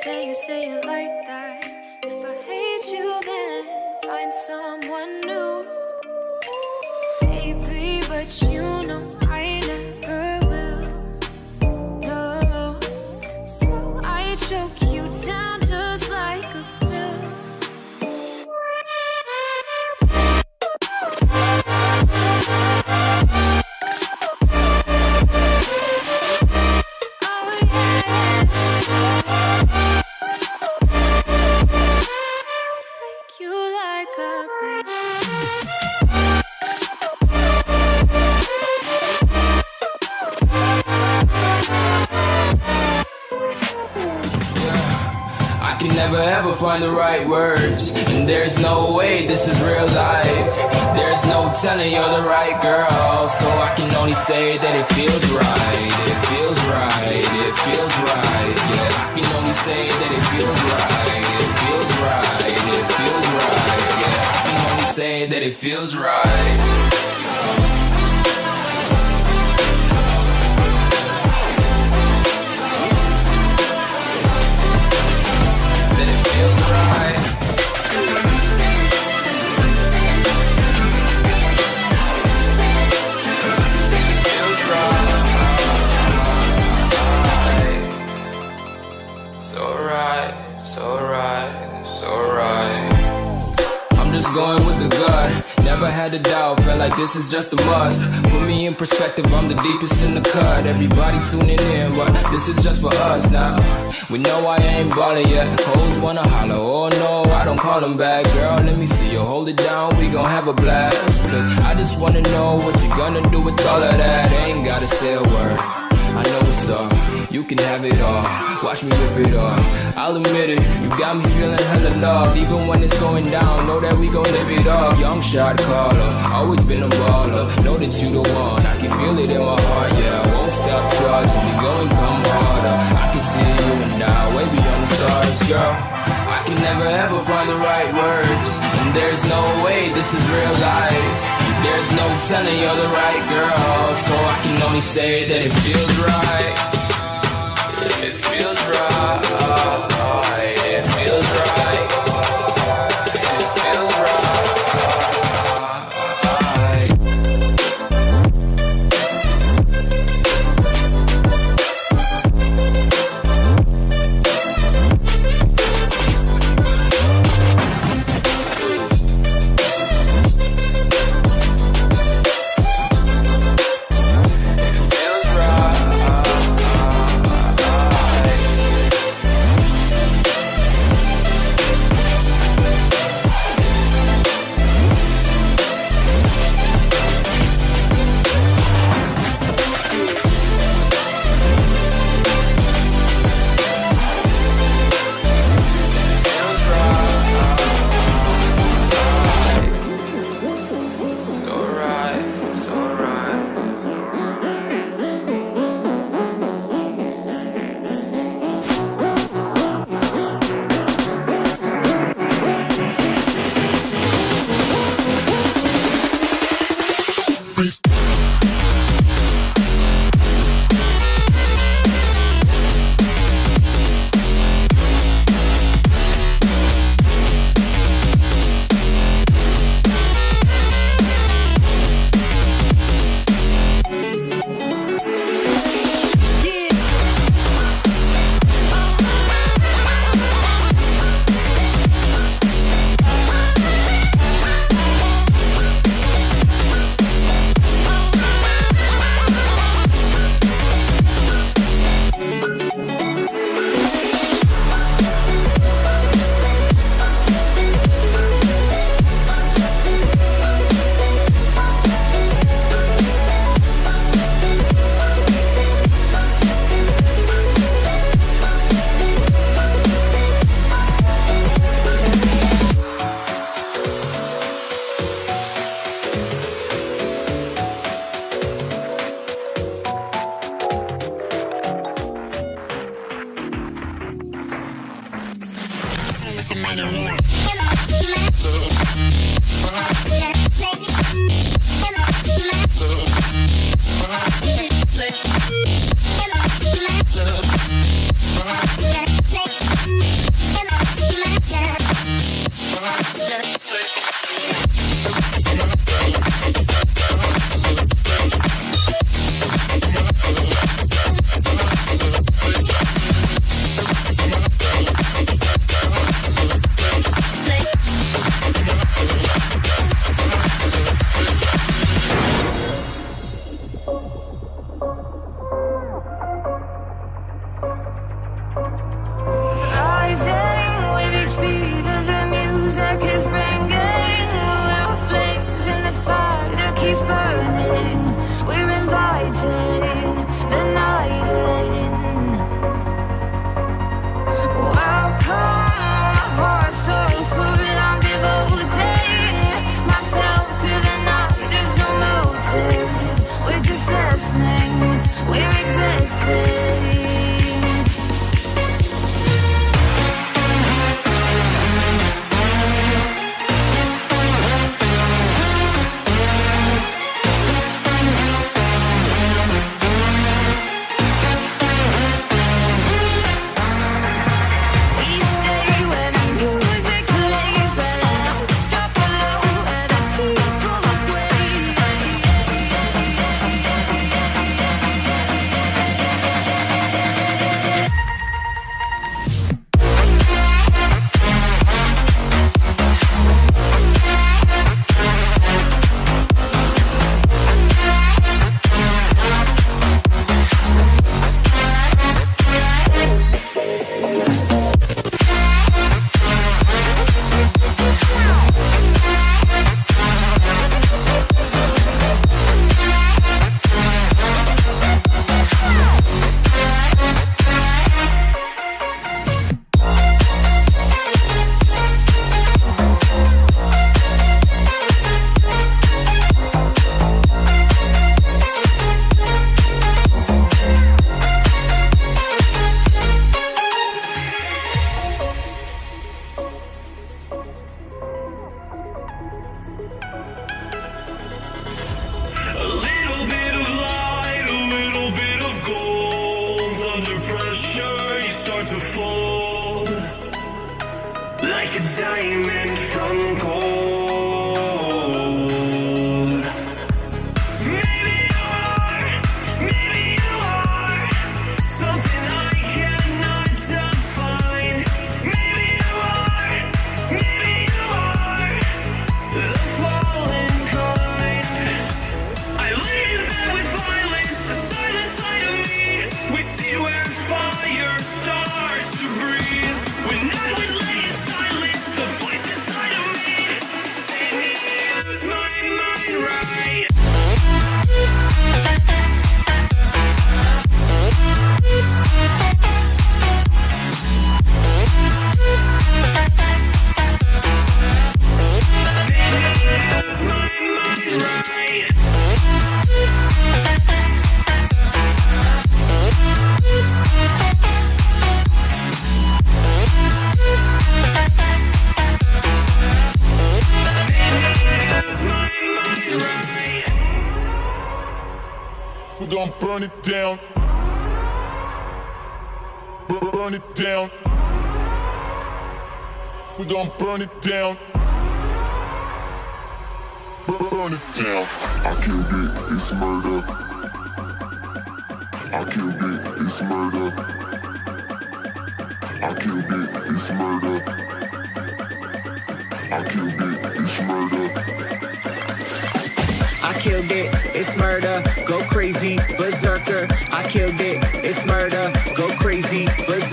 say it like that. If I hate you, then find someone new. Baby, but you know I never will. No, so I choke you down just like a pill. Never ever find the right words, and there's no way this is real life. There's no telling you're the right girl, so I can only say that it feels right. It feels right, it feels right. Yeah, I can only say that it feels right. It feels right, it feels right. Yeah, I can only say that it feels right. Going with the gut, never had a doubt, felt like this is just a must. Put me in perspective, I'm the deepest in the cut. Everybody tuning in, but this is just for us now. We know I ain't ballin' yet, hoes wanna holler, oh no, I don't call them back. Girl, let me see you hold it down, we gon' have a blast. Cause I just wanna know what you gonna do with all of that. Ain't gotta say a word, I know what's up. You can have it all, watch me rip it off. I'll admit it, you got me feeling hella loved. Even when it's going down, know that we gon' live it up. Young shot caller, always been a baller. Know that you the one, I can feel it in my heart. Yeah, I won't stop charging, we going come harder. I can see you and I, way beyond the stars, girl. I can never ever find the right words, and there's no way this is real life. There's no telling you're the right girl, so I can only say that it feels right. It feels right, it feels right, it feels right. speed of the music is bringing. We're flames in the fire that keeps burning. We're inviting the night in. Welcome, my heart so full, I'm devoting myself to the night. There's no motive, we're just listening, we're existing. We stay when the music plays, the louds drop low and the people sway. A little bit of light, a little bit of gold. Under pressure, you start to fold like a diamond from gold. Maybe you are something I cannot define. Maybe you are the fallen kind. I lay in bed with violence, the silent side of me. We see where fire starts to breathe. When I would lay in silence, the voice inside of me made me use my mind right. Made me use my mind right. We're gonna burn it down. Burn it down. We're gonna burn it down. Burn it down. I killed it, it's murder. I killed it, it's murder. I killed it, it's murder. I killed it, it's murder. I killed it, it's murder. Go crazy, berserker. I killed it, it's murder.